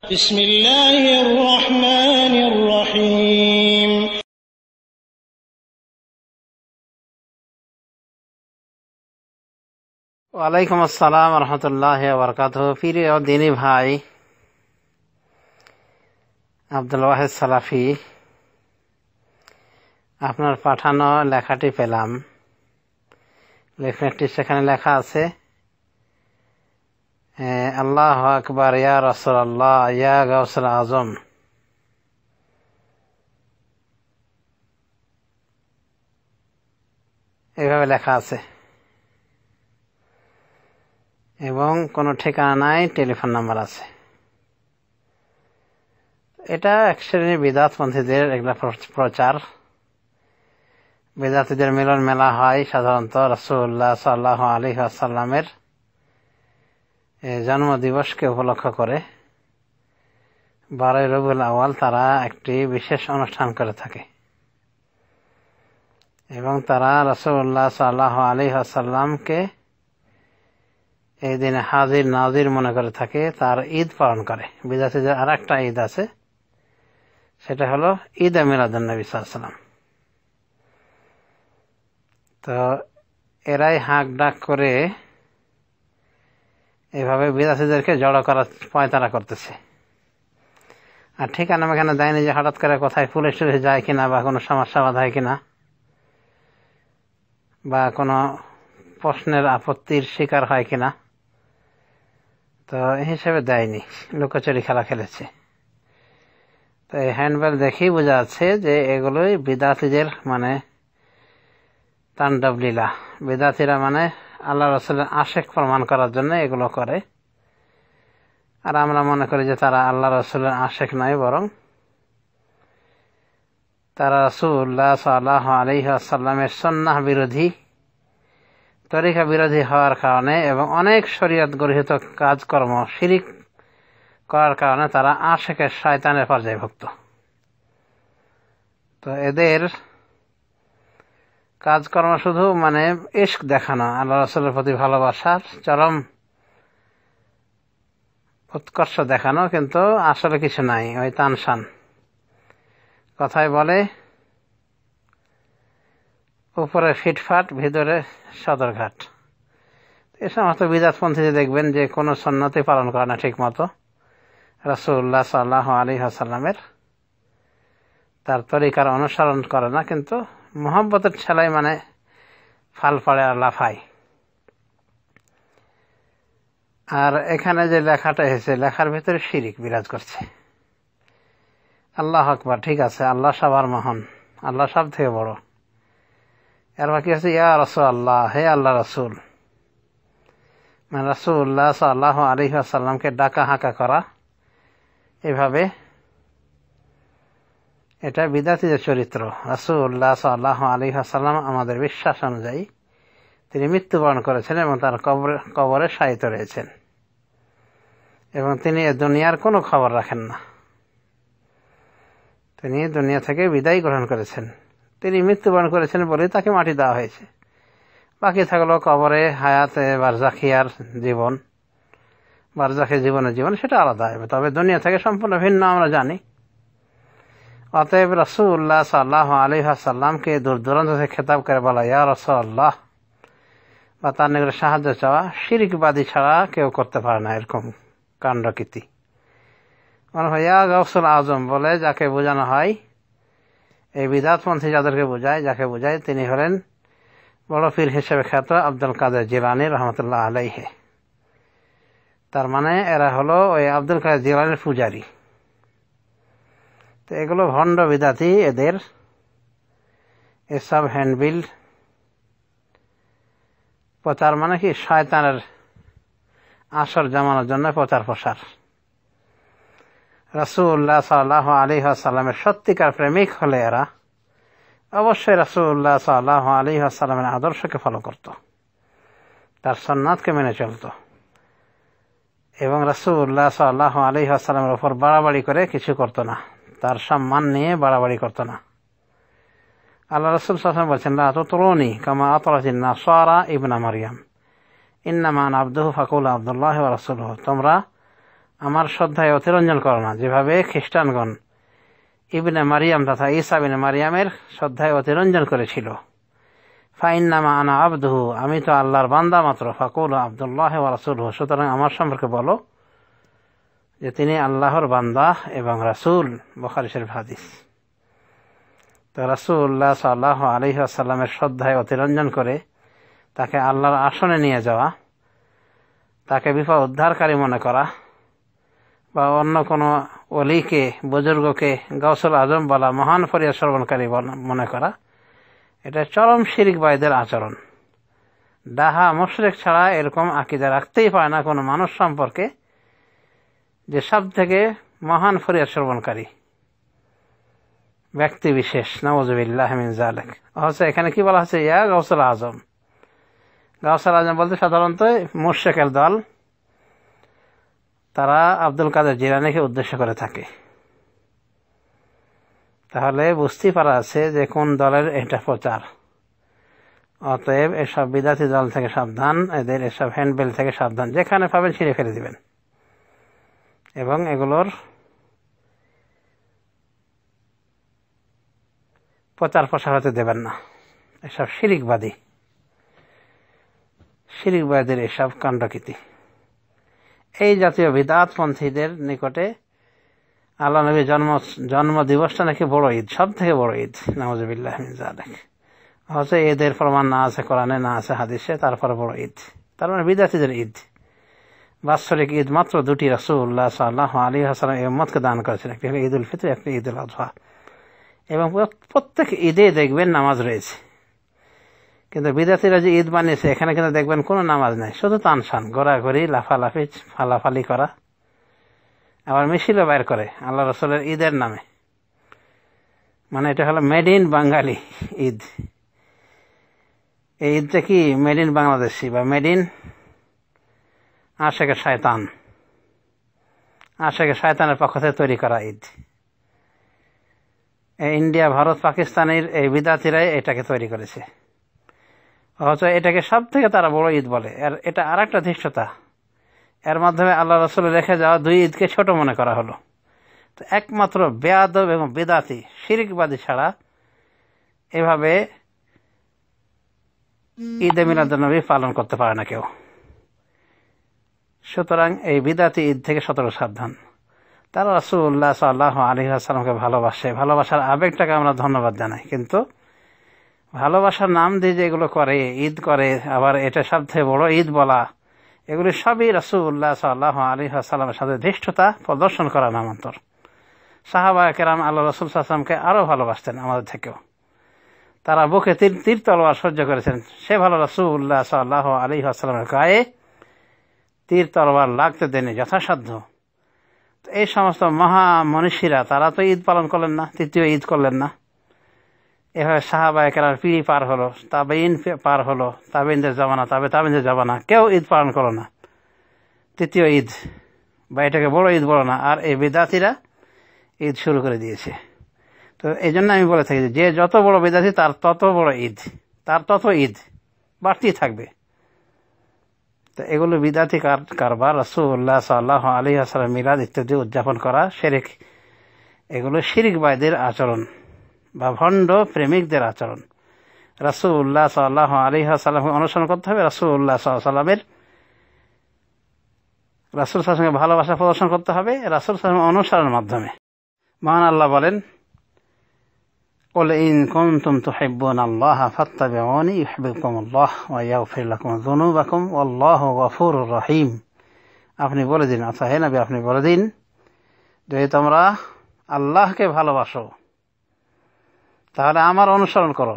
بسم الله الرحمن الرحيم ওয়ালাইকুম আসসালাম রহমতুল্লাহ বরকাতুহ। প্রিয় দিনী ভাই, আব্দুল ওয়াহিদ সালাফি, আপনার পাঠানো লেখাটি পেলাম। লেখাটি সেখানে লেখা আছে, আল্লাহু আকবার ইয়া রাসূলুল্লাহ ইয়া গাউসুল আজম। এভাবে লেখা আছে এবং কোনো ঠিকানা নাই, টেলিফোন নাম্বার আছে। এটা এক শ্রেণীর বিদআতপন্থীদের এগুলা প্রচার। বিদআতীদের মিলন মেলা হয় সাধারণত রাসূলুল্লাহ সাল্লাল্লাহু আলাইহি ওয়াসাল্লামের জন্ম দিবসকে উপলক্ষ করে 12 রবিউল আউয়াল তারা একটি বিশেষ অনুষ্ঠান করে থাকে এবং তারা রাসূলুল্লাহ সাল্লাল্লাহু আলাইহি ওয়াসাল্লামকে এই দিনে হাজির নাজির মনে করে থাকে, তার ঈদ পালন করে। বিদআতীদের আর একটা ঈদ আছে, সেটা হলো ঈদ মিলাদুন নবী সাল্লাল্লাহু আলাইহি ওয়াসাল্লাম। তো এরাই হাঁক ডাক করে এভাবে বিদআতীদেরকে জড়ো করার পয়তারা করতেছে। আর ঠিকানা এখানে দেয়নি যে হঠাৎ করে কোথায় পুলিশ যায় কিনা, বা কোনো সমস্যা বাধায় কিনা, বা কোনো প্রশ্নের আপত্তির শিকার হয় কিনা। তো এই হিসেবে দেয়নি, লুকোচুরি খেলা খেলেছে। তো এই হ্যান্ডবেল দেখেই বোঝা যাচ্ছে যে এগুলোই বিদআতীদের মানে তাণ্ডব লীলা। বিদআতীরা মানে আল্লাহ রাসূলের আশেক প্রমাণ করার জন্য এগুলো করে। আর আমরা মনে করি যে তারা আল্লাহ রাসূলের আশেক নয়, বরং তারা রাসূলুল্লাহ সাল্লাল্লাহু আলাইহি ওয়াসাল্লামের সুন্নাহ বিরোধী, তরিকা বিরোধী হওয়ার কারণে এবং অনেক শরীয়ত গৃহীত কাজকর্ম শিরিক করার কারণে তারা আশেকের শয়তানের পর্যায়ভুক্ত। তো এদের কাজকর্ম শুধু মানে ইশক দেখানো, আল্লাহ রাসূলের প্রতি ভালোবাসার চরম উৎকর্ষ দেখানো, কিন্তু আসলে কিছু নাই, ওই তানশান। কথায় বলে উপরে ফিটফাট, ভিতরে সদরঘাট। এ সমস্ত বিদআতপন্থীদের দেখবেন যে কোনো সুন্নতই পালন করে না ঠিক মতো রাসূলুল্লাহ সাল্লাল্লাহু আলাইহি ওয়াসাল্লামের, তার তরিকার অনুসরণ করে না, কিন্তু মোহাব্বতের ছেলাই মানে ফাল পাড়ে আর লাফায়। আর এখানে যে লেখাটা এসেছে, লেখার ভিতরে শিরিক বিরাজ করছে। আল্লাহু আকবার, ঠিক আছে, আল্লাহ সবার মহান, আল্লাহ সব থেকে বড়। এর বাকি আছে ইয়া রাসূলুল্লাহ, হে আল্লাহ রাসূল। মানে রাসূলুল্লাহ সাল্লাল্লাহু আলাইহি ওয়াসাল্লামকে ডাকা হাঁকা করা এভাবে, এটা বিদআতীদের চরিত্র। রাসূলুল্লাহ সাল্লাল্লাহু আলাইহি ওয়াসাল্লাম আমাদের বিশ্বাস অনুযায়ী তিনি মৃত্যুবরণ করেছেন এবং তার কবরে শায়িত রয়েছেন, এবং তিনি এ দুনিয়ার কোনো খবর রাখেন না। তিনি দুনিয়া থেকে বিদায় গ্রহণ করেছেন। তিনি মৃত্যুবরণ করেছেন বলেই তাকে মাটি দেওয়া হয়েছে। বাকি থাকলো কবরে হায়াতে বারজাখিয়ার জীবন, বারজাখী জীবনের জীবন, সেটা আলাদা হবে, তবে দুনিয়া থেকে সম্পূর্ণ ভিন্ন আমরা জানি। অতএব রাসূলুল্লাহ সাল্লাল্লাহু আলাইহি ওয়াসাল্লামকে দূর দূরান্ত থেকে খেতাব করে বলা ইয়া রাসূলুল্লাহ, বা তার নিকটে সাহায্য চাওয়া, শিরকবাদী ছাড়া কেউ করতে পারে না এরকম কাণ্ডকীর্তি। ইয়া গাউসুল আজম বলে যাকে বোঝানো হয়, এই বিদআতপন্থী যাদেরকে বোঝায়, যাকে বোঝায় তিনি হলেন বড় পীর হিসেবে খ্যাত আব্দুল কাদের জিলানী রহমতুল্লাহ আলাইহি। তার মানে এরা হলো ওই আব্দুল কাদের জিলানীর পূজারী। তো এগুলো ভণ্ড বিদআতী, এদের এসব হ্যান্ডবিল প্রচার মানে কি শয়তানের আসর জমানোর জন্য প্রচার প্রসার। রাসূলুল্লাহ সাল্লাল্লাহু আলাইহি ওয়াসাল্লামের সত্যিকার প্রেমিক হলে এরা অবশ্যই রাসূলুল্লাহ সাল্লাল্লাহু আলাইহি ওয়াসাল্লামের আদর্শকে ফলো করত, তার সুন্নাতকে মেনে চলত, এবং রাসূলুল্লাহ সাল্লাল্লাহু আলাইহি ওয়াসাল্লামের উপর বাড়াবাড়ি করে কিছু করত না, তার সম্মান নিয়ে বাড়াবাড়ি করত না। আল্লাহ রাসূল সাল্লাল্লাহু আলাইহি ওয়াসাল্লাম বলেছেন, লা তুতরুনি কামা আতরাতিন নাসারা ইবনা মারইয়াম, ইন্নামা আনা আবদুহু ফাকুলু আব্দুল্লাহি ওয়া রাসূলুহু। তোমরা আমার শ্রদ্ধায় অতিরঞ্জন করো না, যেভাবে খ্রিস্টানগণ ইবনে মারিয়াম তথা ঈসা ইবনে মারিয়ামের শ্রদ্ধায় অতিরঞ্জন করেছিল। ফাইন্নামা আনা আবদুহু, আমি তো আল্লাহর বান্দা মাত্র। ফাকুল আব্দুল্লাহ ওয়া রাসূলুহু, সুতরাং আমার সম্পর্কে বলো যে তিনি আল্লাহর বান্দা এবং রাসূল। বুখারী শরীফ হাদিস। তো রাসূলুল্লাহ সাল্লাল্লাহু আলাইহি ওয়াসাল্লামের শ্রদ্ধায় অতিরঞ্জন করে তাকে আল্লাহর আসনে নিয়ে যাওয়া, তাকে বিপদ উদ্ধারকারী মনে করা, বা অন্য কোনো ওলিকে বুজুর্গকে গাউসুল আজম বলা, মহান ফরিয়াদ শ্রবণকারী মনে করা, এটা চরম শিরিকবাদীদের আচরণ। ডাহা মুশরিক ছাড়া এরকম আকীদা রাখতেই পারে না কোনো মানুষ সম্পর্কে যে সব থেকে মহান ফরিয়াদ শ্রবণকারী ব্যক্তি বিশেষ। নাউযুবিল্লাহি মিন যালিক। অথচ এখানে কি বলা হচ্ছে? ইয়া গাউসুল আজম। গাউসুল আজম বলতে সাধারণত মুশরিকের দল, তারা আব্দুল কাদের জিলানীকে উদ্দেশ্য করে থাকে। তাহলে বুঝতেই পারা আছে যে কোন দলের এটা প্রচার। অতএব এসব বিদাতি দল থেকে সাবধান, এদের এসব হ্যান্ডবেল থেকে সাবধান। যেখানে পাবেন ছিঁড়ে ফেলে দিবেন এবং এগুলোর প্রচার প্রসার হতে দেবেন না। এসব শিরিকবাদীর এসব কাণ্ডকীর্তি। এই জাতীয় বিদআতপন্থীদের নিকটে আল্লাহ নবীর জন্ম দিবসটা নাকি বড় ঈদ, সব থেকে বড় ঈদ। নাউযুবিল্লাহি মিন যালিক। হচ্ছে এদের প্রমাণ না আছে কোরআনে, না আছে হাদিসে, তারপরে বড় ঈদ। তার মানে বিদআতীদের ঈদ। বাৎসরিক ঈদ মাত্র দুটি রাসূলুল্লাহ সাল্লাল্লাহু আলাইহি ওয়াসাল্লাম এই উম্মতকে দান করেছেন, একটি হলো ঈদুল ফিতর, একটি ঈদুল আযহা। এবং প্রত্যেক ঈদে দেখবেন নামাজ রয়েছে। কিন্তু বিদআতীরা যে ঈদ বানিয়েছে, এখানে কিন্তু দেখবেন কোনো নামাজ নাই, শুধু তানসান, ঘোরাঘুরি, লাফালাফি, ফালাফালি করা। আবার মিছিলও বাইর করে আল্লাহ রাসূলের ঈদের নামে। মানে এটা হলো মেড ইন বাঙালি ঈদ। এই ঈদটা কি মেড ইন বাংলাদেশি বা মেড ইন আশেকে শয়তান, আশেকে শয়তানের পক্ষ থেকে তৈরি করা ঈদ। ইন্ডিয়া, ভারত, পাকিস্তানের এই বিদআতীরাই এটাকে তৈরি করেছে। অথচ এটাকে সব থেকে তারা বড় ঈদ বলে। এটা আর একটা ধৃষ্টতা। এর মাধ্যমে আল্লাহ রাসূলের রেখে যাওয়া দুই ঈদকে ছোট মনে করা হলো। তো একমাত্র বেয়াদব এবং বিদআতী শিরিকবাদী ছাড়া এভাবে ঈদে মিলাদুন্নবী পালন করতে পারে না কেউ। সুতরাং এই বিদআতী ঈদ থেকে সতর্ক সাবধান। তারা রাসূলুল্লাহ সাল্লাল্লাহু আলাইহি ওয়াসাল্লামকে ভালোবাসে, ভালোবাসার আবেগটাকে আমরা ধন্যবাদ জানাই। কিন্তু ভালোবাসার নাম দিয়ে যে এগুলো করে, ঈদ করে, আবার এটা সব থেকে বড় ঈদ বলা, এগুলি সবই রাসূলুল্লাহ সাল্লাল্লাহু আলাইহি ওয়াসাল্লামের সাথে ধৃষ্টতা প্রদর্শন করা নামান্তর। সাহাবায়ে কেরাম আল্লাহ রাসূল সাল্লাল্লাহু আলাইহি ওয়াসাল্লামকে আরো ভালোবাসতেন আমাদের থেকেও। তারা বুকে তীর তলোয়ার সহ্য করেছেন। সে ভালো রাসূলুল্লাহ সাল্লাল্লাহু আলাইহি ওয়াসাল্লামের গায়ে তীর তলোয়ার লাগতে দেননি যথাসাধ্য। এই সমস্ত মহা মনীষীরা তারা তো ঈদ পালন করলেন না, তৃতীয় ঈদ করলেন না। এভাবে সাহাবায়ে কেরামের পিঁড়ি পার হলো, তাবেঈন পার হলো, তাবেঈনদের জামানা, তাবেঈনদের জামানা, কেউ ঈদ পালন করলো না তৃতীয় ঈদ, বা এটাকে বড় ঈদ বলো না। আর এই বিদআতীরা ঈদ শুরু করে দিয়েছে। তো এই জন্য আমি বলে থাকি যে যত বড় বিদআতী তার তত বড় ঈদ, তার তত ঈদ বাড়তেই থাকবে। তো এগুলো বিদআতী কারবার। রাসূলুল্লাহ সাল্লাল্লাহু আলাইহি ওয়াসাল্লাম মিলাদ ইত্যাদি উদযাপন করা শিরক। এগুলো শিরকবাদীদের আচরণ বা ভণ্ড প্রেমিকদের আচরণ। রাসূলুল্লাহ সাল্লাল্লাহু আলাইহি ওয়াসাল্লামকে অনুসরণ করতে হবে, রাসূলুল্লাহ সাল্লাল্লাহু আলাইহি ওয়াসাল্লামের রাসূল সাল্লাল্লাহু আলাইহি ওয়াসাল্লামকে ভালোবাসা প্রদর্শন করতে হবে রাসূল সাল্লাল্লাহু আলাইহি ওয়াসাল্লামের অনুসরণের মাধ্যমে। মহান আল্লাহ বলেন, قل إن كنتم تحبون الله فاتبعوني يحببكم الله ويغفر لكم ذنوبكم والله غفور رحيم। আপনি বলে দিন, আচ্ছা হে নবী আপনি বলে দিন, যদি তোমরা আল্লাহকে ভালোবাসো তাহলে আমার অনুসরণ করো।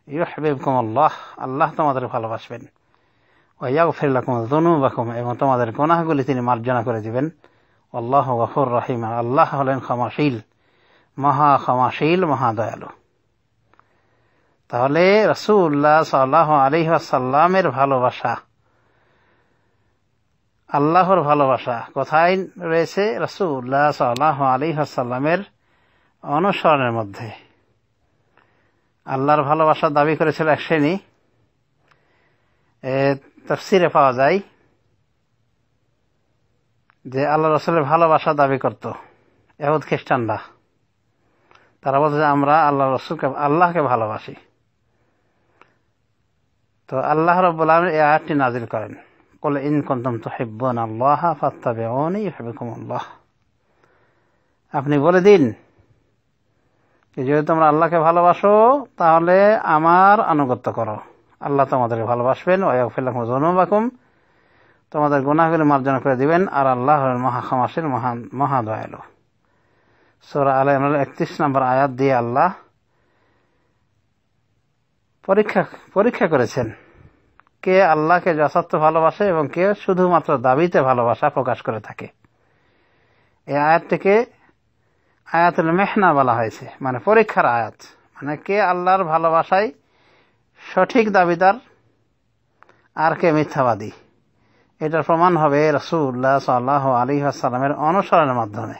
ইউহিব্বুকুম আল্লাহ, আল্লাহ তোমাদের ভালোবাসবেন। ওয়া ইয়াগফির লাকুম যুনুবাকুম, এবং তোমাদের গুনাহগুলি তিনি মার্জনা করে দিবেন। আল্লাহু গফুর রহিম, আল্লাহ হলেন ক্ষমাশীল, মহা ক্ষমাশীল, মহা দয়ালু। তাহলে রাসূলুল্লাহ সাল্লাল্লাহু আলাইহি ওয়াসাল্লামের ভালোবাসা, আল্লাহর ভালোবাসা কোথায় রয়েছে? রাসূলুল্লাহ সাল্লাল্লাহু আলাইহি ওয়াসাল্লামের অনুসরণের মধ্যে। আল্লাহর ভালোবাসা দাবি করেছিল এক শ্রেণী, তাফসিরে পাওয়া যায় যে আল্লাহ রসুলের ভালোবাসা দাবি করত ইহুদ খ্রিস্টানরা। তারা বলছে যে আমরা আল্লাহকে ভালোবাসি। তো আল্লাহ রাব্বুল আলামিন এই আয়াতটি নাযিল করেন, কুল ইন কুনতুম তুহিব্বুনাল্লাহা ফাত্তাবিউনি ইউহিব্বুকুমুল্লাহ। আপনি বলে দিন যদি তোমরা আল্লাহকে ভালোবাসো তাহলে আমার আনুগত্য করো, আল্লাহ তোমাদেরকে ভালোবাসবেন। ওয়া ইয়াগফির লাকুম যুনুবাকুম, তোমাদের গুনাহগুলো মার্জনা করে দিবেন, আর আল্লাহ হলেন মহা ক্ষমাশীল, মহা দয়ালু। সূরা আলে ইমরান 31 নম্বর আয়াত দিয়ে আল্লাহ পরীক্ষা করেছেন কে আল্লাহকে যথার্থ ভালোবাসে এবং কে শুধুমাত্র দাবিতে ভালোবাসা প্রকাশ করে থাকে। এই আয়াতটিকে আয়াতুল মেহনা বলা হয়েছে, মানে পরীক্ষার আয়াত। মানে কে আল্লাহর ভালোবাসায় সঠিক দাবিদার আর কে মিথ্যাবাদী, এটার প্রমাণ হবে রাসূলুল্লাহ সাল্লাল্লাহু আলাইহি ওয়াসাল্লামের অনুসরণের মাধ্যমে।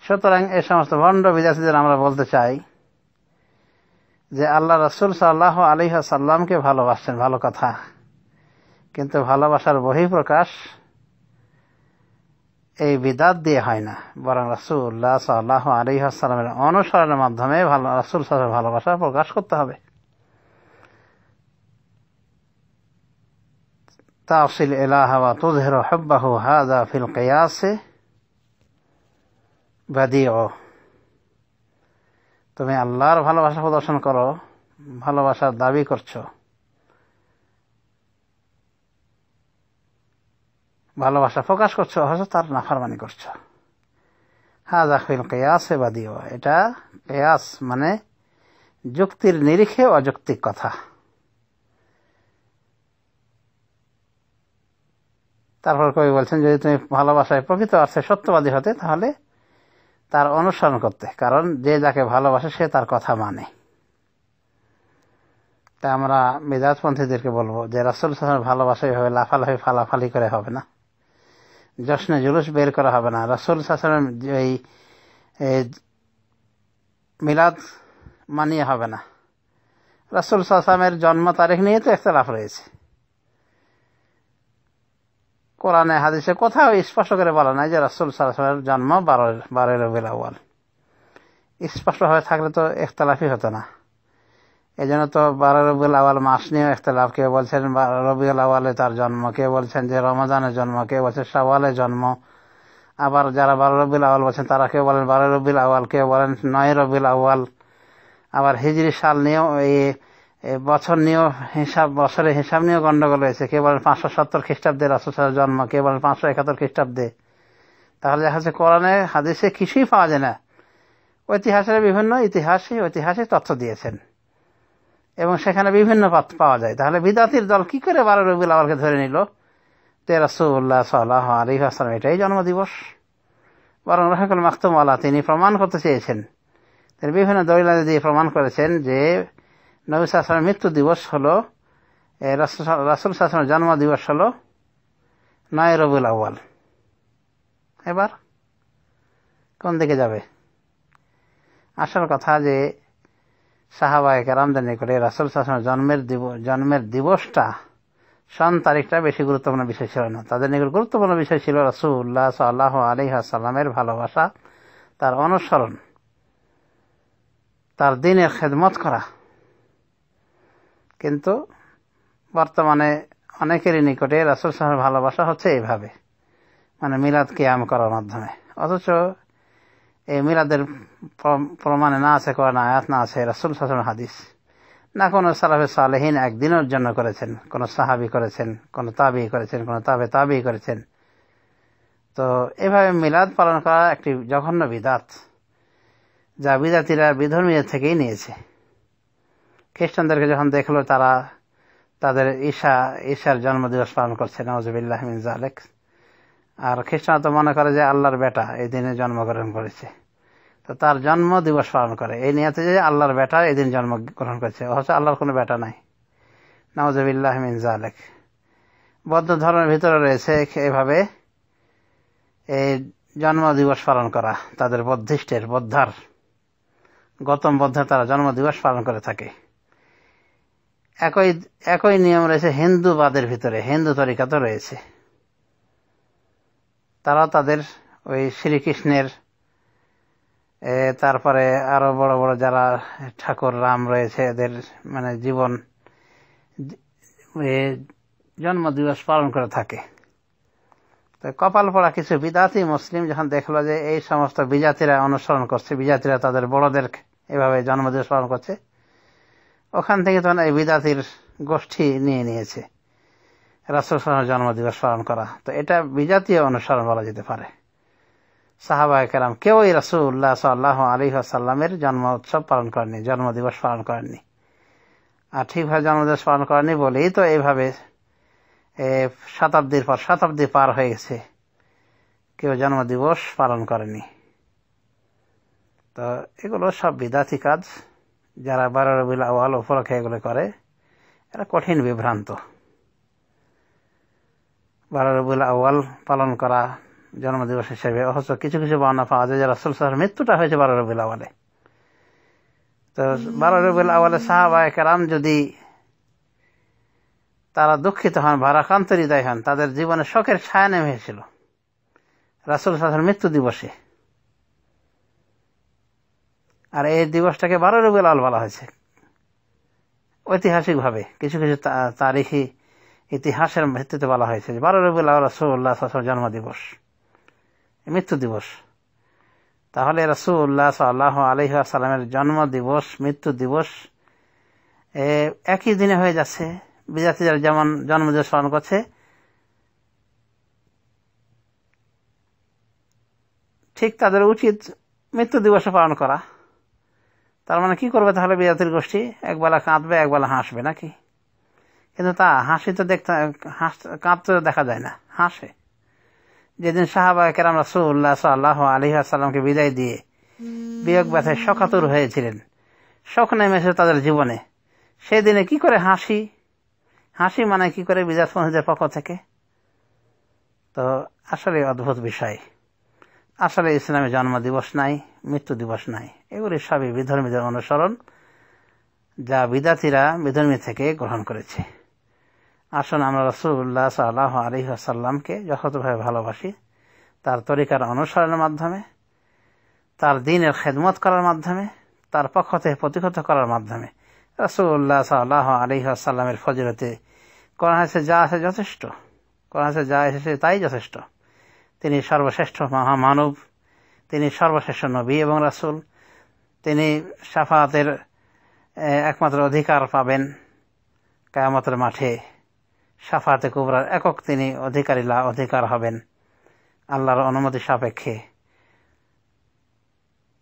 সুতরাং এই সমস্ত ভণ্ড বিদ্যার্থীদের আমরা বলতে চাই যে আল্লাহ রাসূল সাল্লাল্লাহু আলাইহি ওয়াসাল্লামকে ভালোবাসছেন, ভালো কথা, কিন্তু ভালোবাসার বহিঃপ্রকাশ এই বিদআত দিয়ে হয় না, বরং রাসূলুল্লাহ সাল্লাল্লাহু আলাইহি ওয়াসাল্লামের অনুসরণের মাধ্যমে রাসূল সাল্লাল্লাহু ভালোবাসা প্রকাশ করতে হবে। তাসিল ইলাহা ওয়া তুযহিরু হুব্বাহু হাযা ফিল কিয়াসে বাদিউ। তুমি আল্লাহর ভালোবাসা প্রদর্শন করো, ভালোবাসার দাবি করছো, ভালোবাসা প্রকাশ করছো, অথচ তার নাফরমানি করছো। হাযা ফিল কিয়াসে বাদিউ, এটা কিয়াস মানে যুক্তির নিরিখে অযৌক্তিক কথা। তারপর কবি বলছেন যদি তুমি ভালোবাসায় প্রকৃত অর্থে সত্যবাদী হতে তাহলে তার অনুসরণ করতে, কারণ যে যাকে ভালোবাসে সে তার কথা মানে। তা আমরা বিদআতপন্থীদেরকে বলবো যে রাসূল সাল্লাল্লাহু আলাইহি ওয়াসাল্লামের ভালোবাসা এভাবে লাফালাফি ফালাফালি করে হবে না, জশ্নে জুলুস বের করা হবে না। রাসূল সাল্লাল্লাহু আলাইহি ওয়াসাল্লাম এই মিলাদ মানিয়ে হবে না। রাসূল সাল্লাল্লাহু আলাইহি ওয়াসাল্লামের জন্ম তারিখ নিয়ে তো ইখতিলাফ রয়েছে, কোরআনে হাদিসে কোথাও স্পষ্ট করে বলা নাই যে রাসূল সাল্লাল্লাহু আলাইহি ওয়াসাল্লামের জন্ম 12 রবিউল আউয়াল। স্পষ্টভাবে থাকলে তো ইখতিলাফই হতো না। এই জন্য তো 12 রবিউল আউয়াল মাস নিয়ে ইখতিলাফ, কেউ বলছেন রবিউল আউয়ালে তার জন্ম, কেউ বলছেন যে রমজানের জন্ম, কেউ বলছেন শাওয়ালের জন্ম। আবার যারা 12 রবিউল আউয়াল বলছেন তারা কেউ বলেন 12 রবিউল আউয়াল, কেউ বলেন 9 রবিউল আউয়াল। আবার হিজরি সাল নিয়েও বছর নিয়েও বছরের হিসাব নিয়েও গন্ডগোল হয়েছে। কেউ বলেন 570 খ্রিস্টাব্দে রাসূল সাল্লাল্লাহু আলাইহি ওয়াসাল্লামের জন্ম, কেউ বলেন 571 খ্রিস্টাব্দে। তাহলে দেখা যাচ্ছে কোরআনে হাদিসে কিছুই পাওয়া যায় না। ঐতিহাসের বিভিন্ন ঐতিহাসিক তথ্য দিয়েছেন এবং সেখানে বিভিন্ন পাওয়া যায়। তাহলে বিদআতির দল কি করে 12 রবিউল আউয়ালকে ধরে নিল তে রাসূলুল্লাহ সাল্লাল্লাহু আলাইহি ওয়াসাল্লাম এটাই জন্মদিবস? বরং রহিকুল মাখতুম আলা তিনি প্রমাণ করতে চেয়েছেন, তিনি বিভিন্ন দলিল দিয়ে প্রমাণ করেছেন যে নবী সাল্লাল্লাহু আলাইহি ওয়াসাল্লামের মৃত্যু দিবস হলো, রাসূল সাল্লাল্লাহু আলাইহি ওয়াসাল্লামের জন্ম দিবস হলো 9 রবিউল আউয়াল। এবার কোন দিকে যাবে? আসল কথা যে সাহাবায়ে কেরামদের নিকটে রাসূল সাল্লাল্লাহু আলাইহি ওয়াসাল্লামের জন্মের দিবসটা, সন তারিখটা বেশি গুরুত্বপূর্ণ বিষয় ছিল না। তাদের নিকট গুরুত্বপূর্ণ বিষয় ছিল রাসূলুল্লাহ সাল্লাল্লাহু আলাইহি ওয়াসাল্লামের ভালোবাসা, তার অনুসরণ, তার দ্বীনের খেদমত করা। কিন্তু বর্তমানে অনেকেরই নিকটে রাসূল সাল্লাল্লাহু আলাইহি ওয়াসাল্লামের ভালোবাসা হচ্ছে এইভাবে, মানে মিলাদ কিয়াম করার মাধ্যমে। অথচ এই মিলাদের প্রমাণে না আছে কোরআন আয়াত, না আছে রাসূল সাল্লাল্লাহু আলাইহি ওয়াসাল্লামের হাদিস, না কোনো সালাফে সালেহিন একদিনের জন্য করেছেন, কোনো সাহাবী করেছেন, কোনো তাবী করেছেন, কোনো তাবী করেছেন। তো এভাবে মিলাদ পালন করা একটি জঘন্য বিদআত, যা বিদআতিরা বিধর্মীদের থেকেই নিয়েছে। খ্রিস্টানদেরকে যখন দেখলো তারা তাদের ঈশার জন্মদিবস পালন করছে, নাউযুবিল্লাহি মিন যালিক, আর খ্রিস্টান তো মনে করে যে আল্লাহর বেটা এই দিনে জন্মগ্রহণ করেছে, তো তার জন্ম দিবস পালন করে এই নিয়তে যে আল্লাহর বেটা এই দিন জন্মগ্রহণ করেছে, অথচ আল্লাহর কোনো বেটা নাই। নাউযুবিল্লাহি মিন যালিক। বৌদ্ধ ধর্মের ভিতরে রয়েছে এভাবে এই জন্ম দিবস পালন করা, তাদের বৌদ্ধার গৌতম বৌদ্ধের তারা জন্ম দিবস পালন করে থাকে। একই নিয়ম রয়েছে হিন্দুবাদের ভিতরে, হিন্দু তরিকাতে রয়েছে। তারাও তাদের ওই শ্রীকৃষ্ণের তারপরে আরো বড় বড় যারা ঠাকুর রাম রয়েছে এদের মানে জীবন জন্মদিবস পালন করে থাকে। তো কপাল পড়া কিছু বিদাতি মুসলিম যখন দেখলো যে এই সমস্ত বিজাতিরা অনুসরণ করছে, বিজাতিরা তাদের বড়দের এভাবে জন্মদিবস পালন করছে, ওখান থেকে তখন এই বিদাতির গোষ্ঠী নিয়ে নিয়েছে রাসূল সাল্লাল্লাহু আলাইহি ওয়াসাল্লামের জন্মদিবস পালন করা। তো এটা বিজাতীয় অনুসরণ বলা যেতে পারে। সাহাবায়ে কেরাম কেউই রাসূলুল্লাহ সাল্লাল্লাহু আলাইহি ওয়াসাল্লামের জন্ম উৎসব পালন করেননি, জন্মদিবস পালন করেননি। আর ঠিকভাবে জন্মদিবস পালন করেনি বলেই তো এইভাবে শতাব্দীর পর শতাব্দী পার হয়ে গেছে, কেউ জন্মদিবস পালন করেনি। তো এগুলো সব বিদাতি কাজ। যারা 12 রবিউল আউয়াল উপলক্ষে এগুলো করে এরা কঠিন বিভ্রান্ত। 12 রবিউল আউয়াল পালন করা জন্মদিবস হিসেবে, অথচ কিছু কিছু বর্ণনা পাওয়া যায় যে রাসূল সাল্লাল্লাহু আলাইহি ওয়াসাল্লামের মৃত্যুটা হয়েছে 12 রবিউল আউয়ালে। তো 12 রবিউল আউয়ালে সাহাবায়ে কেরাম যদি তারা দুঃখিত হন, ভারাক্রান্ত হৃদয় হন, তাদের জীবনে শোকের ছায়া নেমে এসেছিল রাসূল সাল্লাল্লাহু আলাইহি ওয়াসাল্লামের মৃত্যু দিবসে। আর এই দিবসটাকে 12 রবিউল আউয়াল বলা হয়েছে ঐতিহাসিকভাবে, কিছু কিছু তারিখি ইতিহাসের ভিত্তিতে বলা হয়েছে যে 12 রবিউল আউয়াল রাসূলুল্লাহ সাল্লাল্লাহু আলাইহি ওয়াসাল্লামের জন্মদিবস, মৃত্যু দিবস। তাহলে রাসূলুল্লাহ সাল্লাল্লাহু আলাইহি ওয়াসাল্লামের জন্ম দিবস মৃত্যু দিবস একই দিনে হয়ে যাচ্ছে। বিজাতিরা যেমন জন্মদিবস পালন করছে, ঠিক তাদের উচিত মৃত্যু দিবসে পালন করা। তার মানে কি করবে তাহলে বিজাতির গোষ্ঠী? একবেলা কাঁদবে, একবেলা হাসবে নাকি? কিন্তু তা হাসি তো দেখতে, কাঁদতে দেখা যায় না, হাসে। যেদিন সাহাবায়ে কেরাম রাসূলুল্লাহ সাল্লাল্লাহু আলাইহি ওয়াসাল্লামকে বিদায় দিয়ে বিয়োগ ব্যথায় শোকাতুর হয়েছিলেন, শোক নেমেছে তাদের জীবনে, সেদিনে কি করে হাসি? হাসি মানে কি করে বিজাতপন্থীদের পক্ষ থেকে? তো আসলে অদ্ভুত বিষয়। আসলে ইসলামে জন্ম দিবস নাই, মৃত্যু দিবস নাই, এগুলি সবই বিধর্মীদের অনুসরণ, যা বিদাতিরা বিধর্মী থেকে গ্রহণ করেছে। আসুন আমরা রাসূলুল্লাহ সাল্লাল্লাহু আলাইহি ওয়াসাল্লামকে যথাযথভাবে ভালোবাসি, তার তরিকার অনুসরণের মাধ্যমে, তার দ্বীনের খেদমত করার মাধ্যমে, তার পক্ষ থেকে প্রতিহত করার মাধ্যমে। রাসূলুল্লাহ সাল্লাল্লাহু আলাইহি ওয়াসাল্লামের ফজিলতে কোরআন হাদিসে যা আছে যথেষ্ট, কোরআন হাদিসে যা এসেছে তাই যথেষ্ট। তিনি সর্বশ্রেষ্ঠ মহামানব, তিনি সর্বশ্রেষ্ঠ নবী এবং রাসূল, তিনি শাফাআতের একমাত্র অধিকার পাবেন কিয়ামতের মাঠে, শাফাআতে কুবরার একক তিনি অধিকার হবেন আল্লাহর অনুমতি সাপেক্ষে।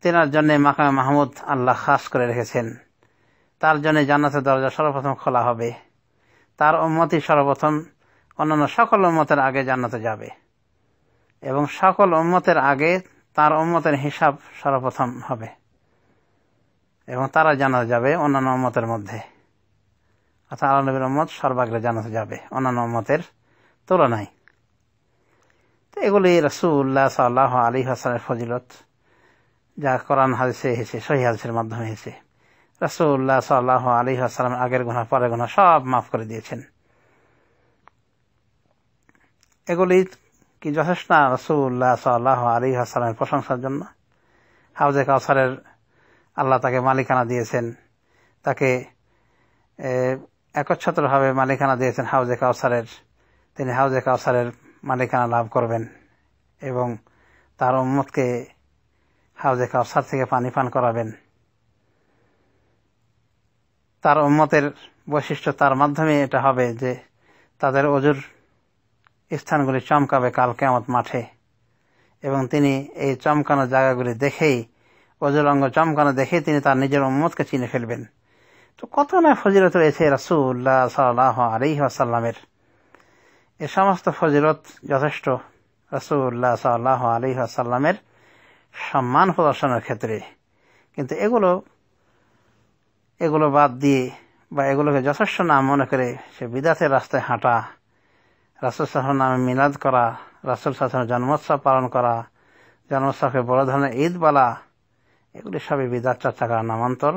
তেনার জন্য মাকামে মাহমুদ আল্লাহ খাস করে রেখেছেন, তার জন্য জান্নাতের দরজা সর্বপ্রথম খোলা হবে, তার উম্মতি সর্বপ্রথম অন্যান্য সকল উম্মতের আগে জান্নাতে যাবে এবং সকল উম্মতের আগে তার উম্মতের হিসাব সর্বপ্রথম হবে এবং তারা জান্নাতে যাবে অন্যান্য উম্মতের মধ্যে, অর্থাৎ আল্লাহর নবীর উম্মত সর্বাগ্রে জান্নাতে যাবে অন্যান্য উম্মতের তুলনায়। তো এগুলি রাসূলুল্লাহ সাল্লাল্লাহু আলাইহি ওয়াসাল্লামের ফজিলত, যা কোরআন হাদিসে এসেছে, সহিহ হাদিসের মাধ্যমে এসেছে। রাসূলুল্লাহ সাল্লাল্লাহু আলাইহি ওয়াসাল্লাম আগের গুনাহ পরের গুনাহ সব মাফ করে দিয়েছেন। এগুলি কি যথেষ্ট না রাসূলুল্লাহ সাল্লাল্লাহু আলাইহি ওয়াসাল্লামের প্রশংসার জন্য? হাউজে কাউসারের আল্লাহ তাকে মালিকানা দিয়েছেন, তাকে একচ্ছত্রভাবে মালিকানা দিয়েছেন হাউজে কাউসারের। তিনি হাউজে কাউসারের মালিকানা লাভ করবেন এবং তার উম্মতকে হাউজে কাউসার থেকে পানি পান করাবেন। তার উম্মতের বৈশিষ্ট্য তার মাধ্যমে এটা হবে যে তাদের অজুর স্থানগুলি চমকাবে কাল কিয়ামত মাঠে এবং তিনি এই চমকানো জায়গাগুলি দেখেই, অজুর অঙ্গ চমকানো দেখেই তিনি তার নিজের উম্মতকে চিনে ফেলবেন। তো কত না ফজিলত রয়েছে রাসূলুল্লাহ সাল্লাল্লাহু আলাইহি ওয়াসাল্লামের। এ সমস্ত ফজিলত যথেষ্ট রাসূলুল্লাহ সাল্লাল্লাহু আলাইহি ওয়াসাল্লামের সম্মান প্রদর্শনের ক্ষেত্রে। কিন্তু এগুলো বাদ দিয়ে বা এগুলোকে যথেষ্ট না মনে করে সে বিদআতের রাস্তায় হাঁটা, রাসূল সাল্লাল্লাহু আলাইহি ওয়াসাল্লামের নামে মিলাদ করা, রাসূল সাল্লাল্লাহু আলাইহি ওয়াসাল্লামের জন্মোৎসব পালন করা, জন্মোৎসবকে বড় ধরনের ঈদ বলা, এগুলি সবই বিদআত চর্চা করার নামান্তর।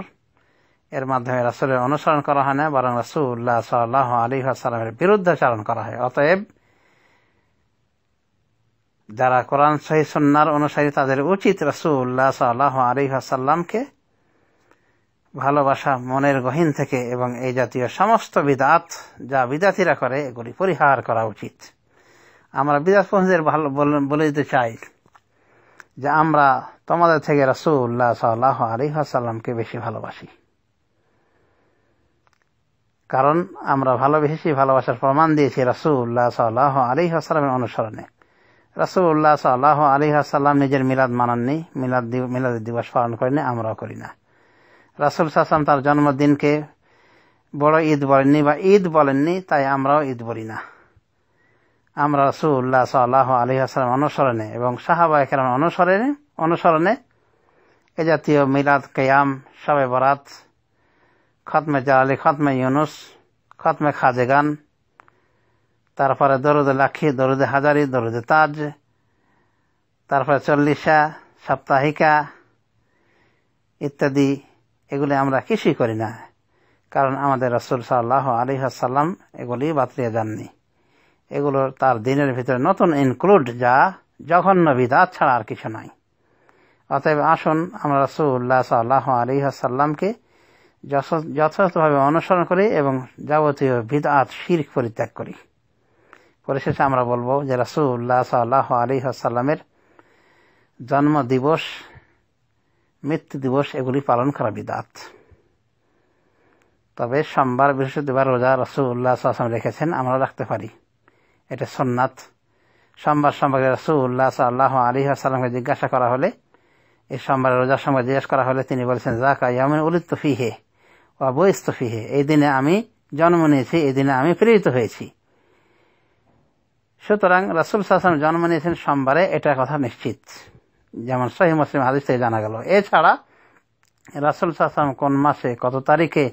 এর মাধ্যমে রাসূলের অনুসরণ করা হয় না, বরং রাসূলুল্লাহ সাল্লাল্লাহু আলাইহি ওয়াসাল্লামের বিরুদ্ধাচরণ করা হয়। অতএব যারা কোরআন সহিহ সুন্নাহর অনুসারী তাদের উচিত রাসূলুল্লাহ সাল্লাল্লাহু আলাইহি ওয়াসাল্লামকে ভালোবাসা মনের গহীন থেকে এবং এই জাতীয় সমস্ত বিদআত যা বিদআতীরা করে এগুলি পরিহার করা উচিত। আমরা বিদআতপন্থীদের ভালো বলে দিতে চাই যে আমরা তোমাদের থেকে রাসূলুল্লাহ সাল্লাল্লাহু আলাইহি ওয়াসাল্লামকে বেশি ভালোবাসি, কারণ আমরা ভালোবাসার প্রমাণ দিয়েছি রাসূলুল্লাহ সাল্লাল্লাহু আলাইহি ওয়াসাল্লামের অনুসরণে। রাসূলুল্লাহ সাল্লাল্লাহু আলাইহি ওয়াসাল্লাম নিজের মিলাদ মানাননি, মিলাদ দিবস পালন করেননি, আমরাও করি না। রাসূল সাল্লাল্লাহু আলাইহি ওয়াসাল্লাম তার জন্মদিনকে বড় ঈদ বলেননি বা ঈদ বলেননি, তাই আমরাও ঈদ বলি না। আমরা রাসূলুল্লাহ সাল্লাল্লাহু আলাইহি ওয়াসাল্লাম অনুসরণে এবং সাহাবায়ে কেরাম অনুসরণে এ জাতীয় মিলাদ, কিয়াম, শবে বরাত, খতমে জালালি, খতমে ইউনুস, খতমে খাজেগান, তারপরে দরুদে লাখি, দরুদে হাজারি, দরুদে তাজ, তারপরে চল্লিশা, সাপ্তাহিকা ইত্যাদি এগুলি আমরা কিছুই করি না, কারণ আমাদের রাসূল সাল্লাল্লাহু আলাইহি ওয়াসাল্লাম এগুলি বাতলিয়ে যাননি। এগুলো তার দিনের ভিতরে নতুন ইনক্লুড, যা জঘন্য বিদআত ছাড়া আর কিছু নাই। অতএব আসুন আমরা রাসূলুল্লাহ সাল্লাল্লাহু আলাইহি ওয়াসাল্লামকে যথাযথভাবে অনুসরণ করি এবং যাবতীয় বিদআত শিরক পরিত্যাগ করি। পরিশেষে আমরা বলবো যে রাসূলুল্লাহ সাল্লাল্লাহু আলাইহি ওয়াসাল্লামের জন্ম দিবস, মৃত্যু দিবস এগুলি পালন করা বিদআত। তবে সোমবার, বৃহস্পতিবার রোজা রাসূলুল্লাহ সাল্লাল্লাহু আলাইহি ওয়াসাল্লাম রেখেছেন, আমরা রাখতে পারি, এটা সুন্নাত। সোমবার সম্পর্কে রাসূলুল্লাহ সাল্লাল্লাহু আলাইহি ওয়াসাল্লামকে জিজ্ঞাসা করা হলে, এই সোমবার রোজার সময় জিজ্ঞাসা করা হলে তিনি বলেছেন, যাকা ইয়াউমুন উলিদতু ফীহি ওয়া বুইসতু ফীহি, এই দিনে আমি জন্ম নিয়েছি, এই দিনে আমি প্রেরিত হয়েছি। সুতরাং রাসূল সাল্লাল্লাহু আলাইহি ওয়াসাল্লাম জন্ম নিয়েছেন সোমবারে, এটা কথা নিশ্চিত, যেমন সহিহ মুসলিম হাদিস থেকে জানা গেল। এছাড়া রাসূল সাল্লাল্লাহু আলাইহি ওয়াসাল্লাম কোন মাসে, কত তারিখে,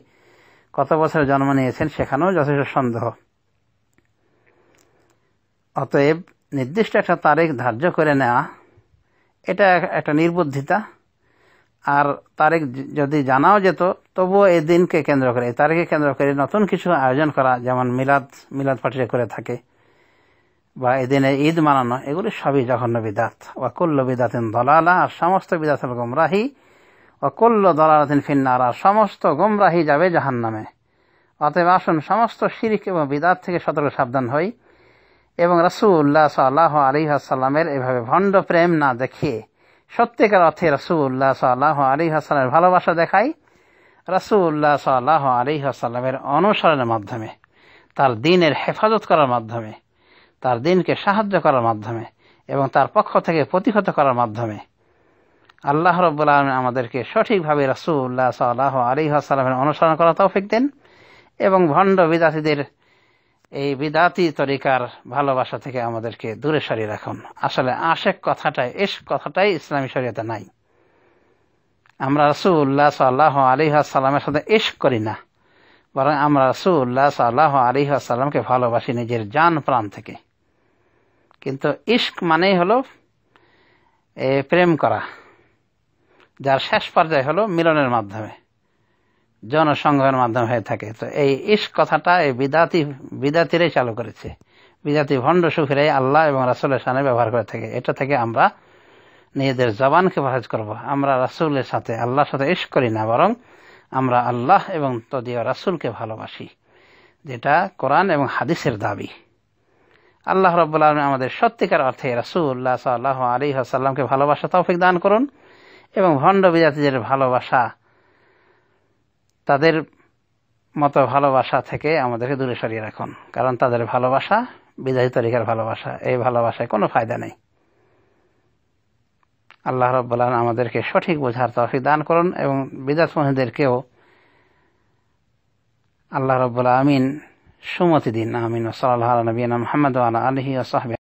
কত বছরে জন্ম নিয়েছেন সেখানেও যথেষ্ট সন্দেহ। অতএব নির্দিষ্ট একটা তারিখ ধার্য করে নেওয়া এটা একটা নির্বুদ্ধিতা। আর তারিখ যদি জানাও যেত, তবুও এই দিনকে কেন্দ্র করে, এই তারিখে কেন্দ্র করে নতুন কিছু আয়োজন করা, যেমন মিলাদ পার্টিরা করে থাকে, বা এদিনে ঈদ মানানো, এগুলি সবই জঘন্য বিদআত। ওয়া কুল্লু বিদআতিন দালালা, আর সমস্ত বিদআত হল গোমরাহি। ওয়া কুল্লু দালালাতিন ফিন্নার, আর সমস্ত গোমরাহি যাবে জাহান্নামে। অতএব আসুন সমস্ত শিরক এবং বিদআত থেকে সতর্ক সাবধান হই এবং রাসূলুল্লাহ সাল্লাল্লাহু আলাইহি ওয়াসাল্লামের এভাবে ভণ্ড প্রেম না দেখিয়ে সত্যিকার অর্থে রাসূলুল্লাহ সাল্লাল্লাহু আলাইহি ওয়াসাল্লামের ভালোবাসা দেখাই। রাসূলুল্লাহ সাল্লাল্লাহু আলাইহি ওয়াসাল্লামের অনুসরণের মাধ্যমে, তার দ্বীনের হেফাজত করার মাধ্যমে, তার দ্বীনকে সাহায্য করার মাধ্যমে এবং তার পক্ষ থেকে প্রতিহত করার মাধ্যমে আল্লাহ রাব্বুল আলামিন আমাদেরকে সঠিকভাবে রাসূলুল্লাহ সাল্লাল্লাহু আলাইহি ওয়াসাল্লামের অনুসরণ করার তৌফিক দেন এবং ভণ্ড বিদআতীদের এই বিদআতী তরিকার ভালোবাসা থেকে আমাদেরকে দূরে সরিয়ে রাখুন। আসলে আশেক কথাটাই, ইশক কথাটাই ইসলামী শরীয়তে নাই। আমরা রাসূলুল্লাহ সাল্লাল্লাহু আলাইহি ওয়াসাল্লামের সাথে ইশক করি না, বরং আমরা রাসূলুল্লাহ সাল্লাল্লাহু আলাইহি ওয়াসাল্লামকে ভালোবাসি নিজের জান প্রাণ থেকে। কিন্তু ইশক মানেই হলো প্রেম করা, যার শেষ পর্যায়ে হলো মিলনের মাধ্যমে, জনসংঘের মাধ্যমে হয়ে থাকে। তো এই ইশক কথাটা এই বিদাতিরাই চালু করেছে। বিদাতি ভণ্ড সুফিরাই আল্লাহ এবং রাসূলের শানে ব্যবহার করে থাকে। এটা থেকে আমরা নিজেদের জবানকে পরহেজ করব। আমরা রাসূলের সাথে, আল্লাহর সাথে ইশক করি না, বরং আমরা আল্লাহ এবং তদীয় রাসূলকে ভালোবাসি, যেটা কোরআন এবং হাদিসের দাবি। আল্লাহ রাব্বুল আলামিন আমাদের সত্যিকার অর্থে রাসূলুল্লাহ সাল্লাল্লাহু আলাইহি ওয়াসাল্লামকে ভালোবাসা তৌফিক দান করুন এবং ভণ্ড বিদাতীদের ভালোবাসা, তাদের মতো ভালোবাসা থেকে আমাদেরকে দূরে সরিয়ে রাখুন। কারণ তাদের ভালোবাসা বিদাতী তরিকার ভালোবাসা, এই ভালোবাসায় কোনো ফায়দা নেই। আল্লাহ রাব্বুল আলামিন আমাদেরকে সঠিক বোঝার তৌফিক দান করুন এবং বিদআতপন্থীদেরকেও আল্লাহ রাব্বুল আলামিন সুমতি দিন। আমিন। সাল্লাল্লাহু আলা নবিয়িনা মুহাম্মদ ওয়া আলা আলিহি ওয়া সাহবিহি।